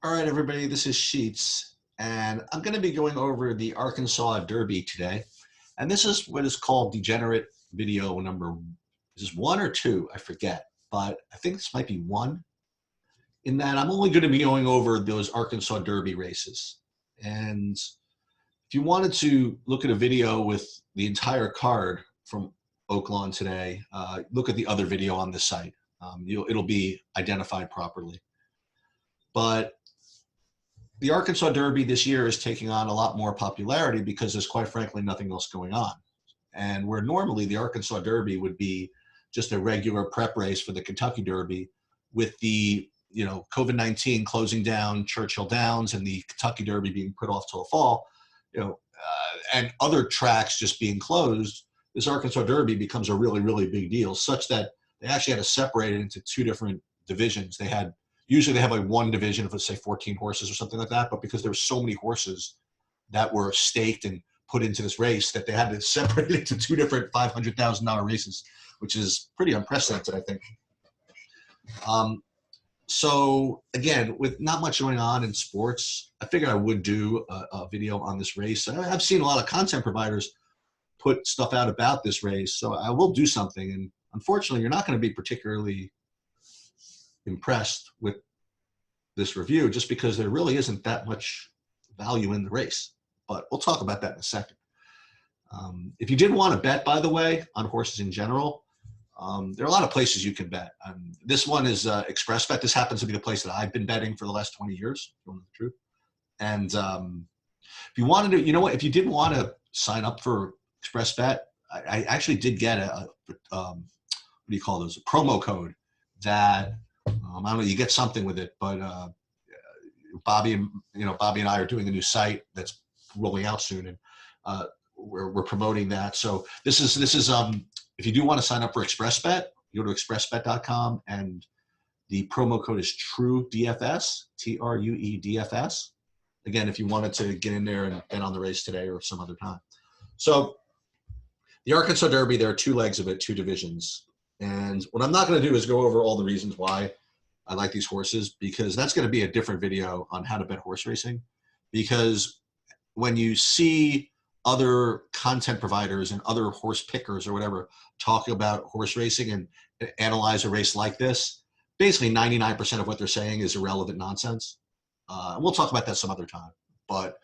All right, everybody, this is Sheets, and I'm going to be going over the Arkansas Derby today. And this is what is called degenerate video number, is this one or two? I forget, but I think this might be one, in that I'm only going to be going over those Arkansas Derby races. And if you wanted to look at a video with the entire card from Oaklawn today, look at the other video on the site. It'll be identified properly. But the Arkansas Derby this year is taking on a lot more popularity because there's quite frankly nothing else going on. And where normally the Arkansas Derby would be just a regular prep race for the Kentucky Derby, with the COVID-19 closing down Churchill Downs and the Kentucky Derby being put off till fall, and other tracks just being closed, this Arkansas Derby becomes a really, really big deal, such that they actually had to separate it into two different divisions. Usually they have like one division of, let's say, 14 horses or something like that. But because there were so many horses that were staked and put into this race, that they had to separate it into two different $500,000 races, which is pretty unprecedented, I think. So again, with not much going on in sports, I figured I would do a video on this race. I've seen a lot of content providers put stuff out about this race, so I will do something. And unfortunately, you're not going to be particularly impressed with this review, just because there really isn't that much value in the race. But we'll talk about that in a second. If you did want to bet, by the way, on horses in general, there are a lot of places you can bet. This one is ExpressBet. This happens to be the place that I've been betting for the last 20 years, to tell you the truth. And if you wanted to, if you did want to sign up for ExpressBet, I actually did get what do you call those? A promo code that I don't know. You get something with it, but Bobby and I are doing a new site that's rolling out soon, and we're promoting that. So this is if you do want to sign up for ExpressBet, you go to expressbet.com, and the promo code is TrueDFS, TrueDFS. Again, if you wanted to get in there and bet on the race today or some other time. So the Arkansas Derby, there are two legs of it, two divisions. And what I'm not going to do is go over all the reasons why I like these horses, because that's going to be a different video on how to bet horse racing. Because when you see other content providers and other horse pickers or whatever talk about horse racing and analyze a race like this, basically 99% of what they're saying is irrelevant nonsense. We'll talk about that some other time, but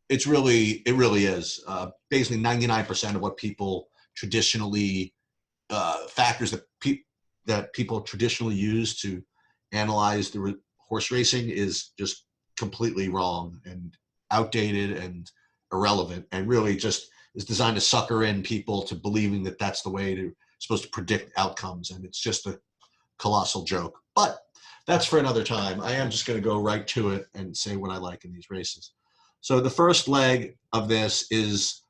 it really is basically 99% of what people traditionally factors that people traditionally use to analyze the horse racing is just completely wrong and outdated and irrelevant, and really just is designed to sucker in people to believing that that's the way to supposed to predict outcomes, and it's just a colossal joke. But that's for another time. I am just going to go right to it and say what I like in these races. So the first leg of this is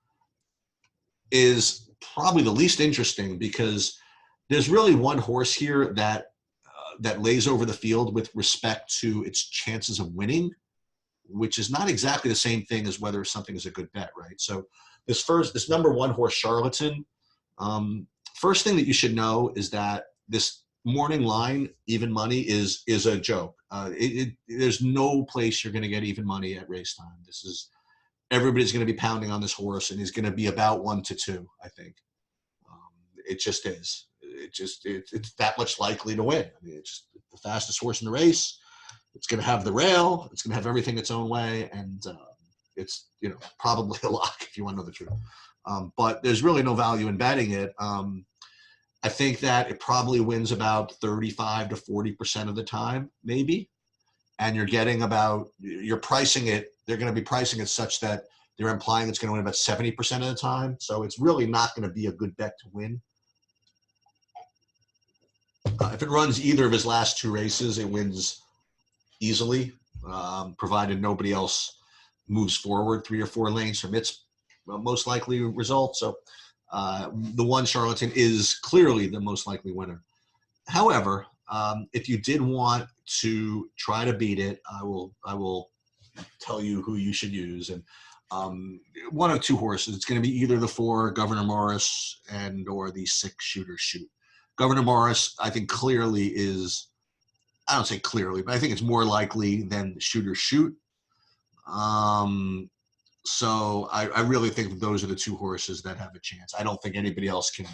probably the least interesting, because there's really one horse here that lays over the field with respect to its chances of winning, which is not exactly the same thing as whether something is a good bet, right? So this number one horse, Charlatan, first thing that you should know is that this morning line, even money, is a joke. There's no place you're going to get even money at race time. Everybody's going to be pounding on this horse, and he's going to be about 1-2, I think. It just is. It's that much likely to win. I mean, it's just the fastest horse in the race. It's going to have the rail. It's going to have everything its own way, and it's probably a lock if you want to know the truth. But there's really no value in betting it. I think that it probably wins about 35 to 40% of the time, maybe. And you're pricing it. They're going to be pricing it such that they're implying it's going to win about 70% of the time. So it's really not going to be a good bet to win. If it runs either of his last two races, it wins easily, provided nobody else moves forward 3 or 4 lanes from its most likely result. So the one, Charlatan, is clearly the most likely winner. However, if you did want to try to beat it, I will tell you who you should use. And one of two horses. It's going to be either the 4, Governor Morris, or the 6, Shooter Shoot. Governor Morris, I think, clearly is I don't say clearly, but I think it's more likely than Shoot or Shoot. So I really think that those are the two horses that have a chance. I don't think anybody else can.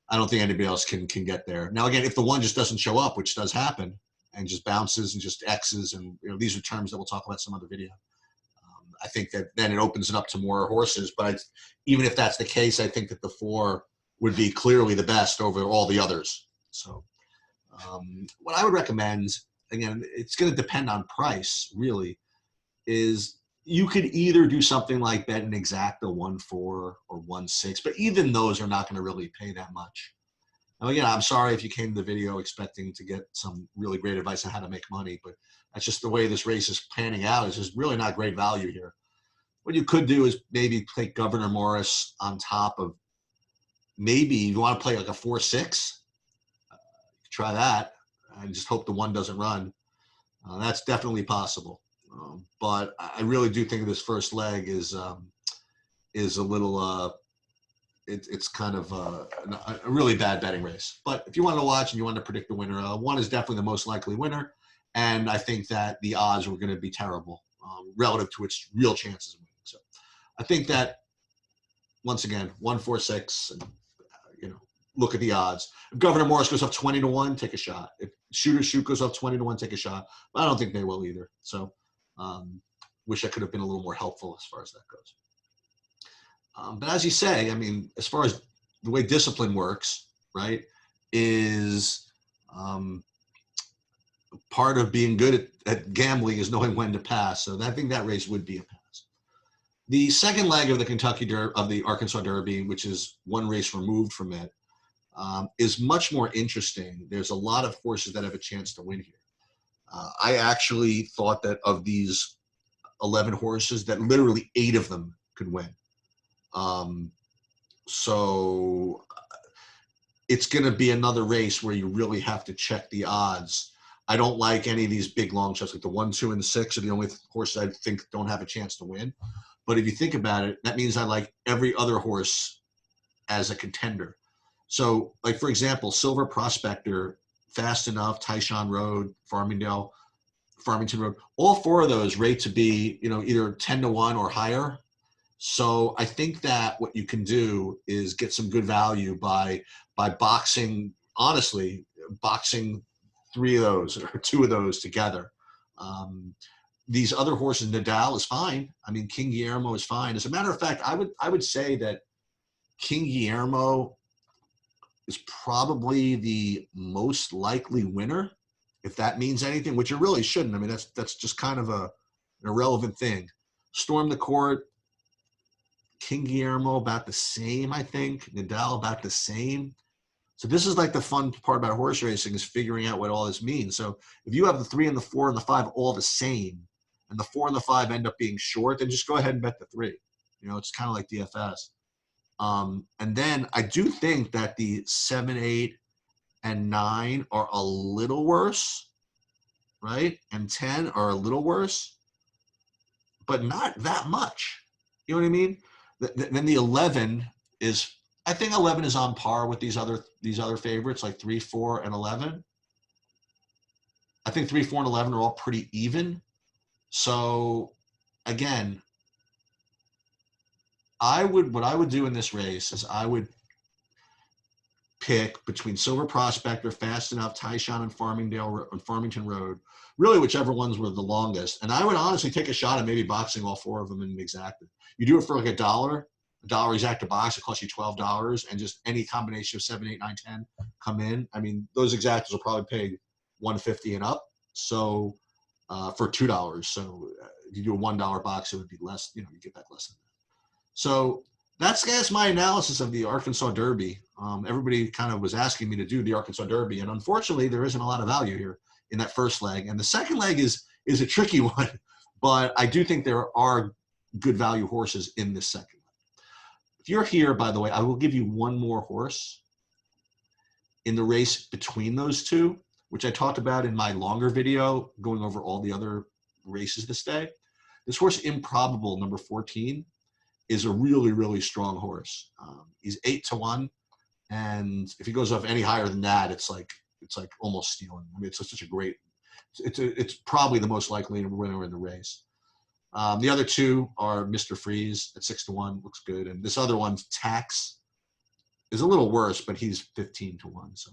I don't think anybody else can get there. Now, again, if the one just doesn't show up, which does happen, and just bounces and just X's, and these are terms that we'll talk about some other video. I think that then it opens it up to more horses. But even if that's the case, I think that the 4 would be clearly the best over all the others. So what I would recommend, again, it's going to depend on price, really, is you could either do something like Bet and Exacta 1-4 or 1-6, but even those are not going to really pay that much. Now, again, I'm sorry if you came to the video expecting to get some really great advice on how to make money, but that's just the way this race is panning out. It's just really not great value here. What you could do is maybe take Governor Morris on top of, maybe you want to play like a 4-6. Try that and just hope the 1 doesn't run. That's definitely possible. But I really do think this first leg is a little, it's kind of a really bad betting race. But if you want to watch and you want to predict the winner, 1 is definitely the most likely winner. And I think that the odds were going to be terrible relative to its real chances of winning. So I think that, once again, 1-4-6, and, look at the odds. If Governor Morris goes up 20-1, take a shot. If Shoot or Shoot goes up 20-1, take a shot. But I don't think they will either. So wish I could have been a little more helpful as far as that goes. But as you say, I mean, as far as the way discipline works, right, is part of being good at gambling is knowing when to pass. So I think that race would be a pass. The second leg of the Arkansas Derby, which is one race removed from it, is much more interesting. There's a lot of horses that have a chance to win here. I actually thought that of these 11 horses, that literally 8 of them could win. So it's going to be another race where you really have to check the odds. I don't like any of these big long shots, like the 1, 2, and the 6 are the only horses I think don't have a chance to win. But if you think about it, that means I like every other horse as a contender. So, like, for example, Silver Prospector, Fast Enough, Tyshawn Road, Farmington Road, all 4 of those rate to be, either 10-1 or higher. So I think that what you can do is get some good value by boxing 3 of those or 2 of those together. These other horses, Nadal is fine. I mean, King Guillermo is fine. As a matter of fact, I would say that King Guillermo is probably the most likely winner, if that means anything, which it really shouldn't. I mean, that's just kind of an irrelevant thing. Storm the Court, King Guillermo about the same, I think. Nadal about the same. So this is like the fun part about horse racing, is figuring out what all this means. So if you have the 3 and the 4 and the 5 all the same, and the 4 and the 5 end up being short, then just go ahead and bet the 3. It's kind of like DFS. And then I do think that the 7, 8, and 9 are a little worse, right? And 10 are a little worse, but not that much. You know what I mean? Then the 11 is, I think 11 is on par with these other favorites, like 3, 4, and 11. I think 3, 4, and 11 are all pretty even. So again, what I would do in this race is I would pick between Silver Prospector, Fast Enough, Tyshawn, and Farmington Road, really whichever ones were the longest. And I would honestly take a shot at maybe boxing all 4 of them in Exacta. You do it for like $1 Exacta box, it costs you $12, and just any combination of 7, 8, 9, 10 come in. I mean, those Exactas will probably pay $150 and up. So for $2. So if you do a $1 box, it would be less, you get back less than that. So that's my analysis of the Arkansas Derby. Everybody kind of was asking me to do the Arkansas Derby, and unfortunately, there isn't a lot of value here in that first leg. And the second leg is a tricky one, but I do think there are good value horses in this second leg. If you're here, by the way, I will give you one more horse in the race between those 2, which I talked about in my longer video going over all the other races this day. This horse, Improbable, number 14, is a really, really strong horse. He's 8-1, and if he goes off any higher than that, it's like almost stealing. I mean, it's such a great it's probably the most likely winner in the race. The other two are Mr. Freeze at 6-1, looks good, and this other one's Tax is a little worse, but he's 15-1. So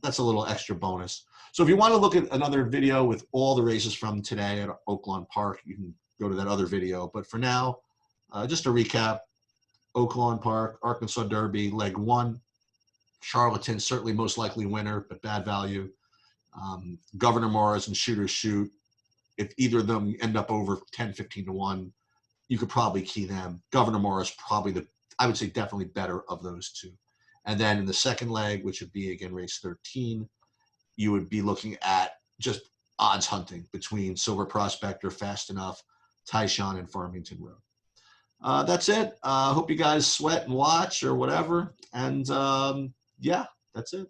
that's a little extra bonus. So if you want to look at another video with all the races from today at Oaklawn Park, you can go to that other video. But for now, just to recap, Oaklawn Park, Arkansas Derby, leg 1. Charlatan, certainly most likely winner, but bad value. Governor Morris and Shooters Shoot, if either of them end up over 10-15-1, you could probably key them. Governor Morris, probably I would say definitely better of those two. And then in the second leg, which would be, again, race 13, you would be looking at just odds hunting between Silver Prospector, Fast Enough, Tyshawn, and Farmington Road. That's it. Hope you guys sweat and watch or whatever. And yeah, that's it.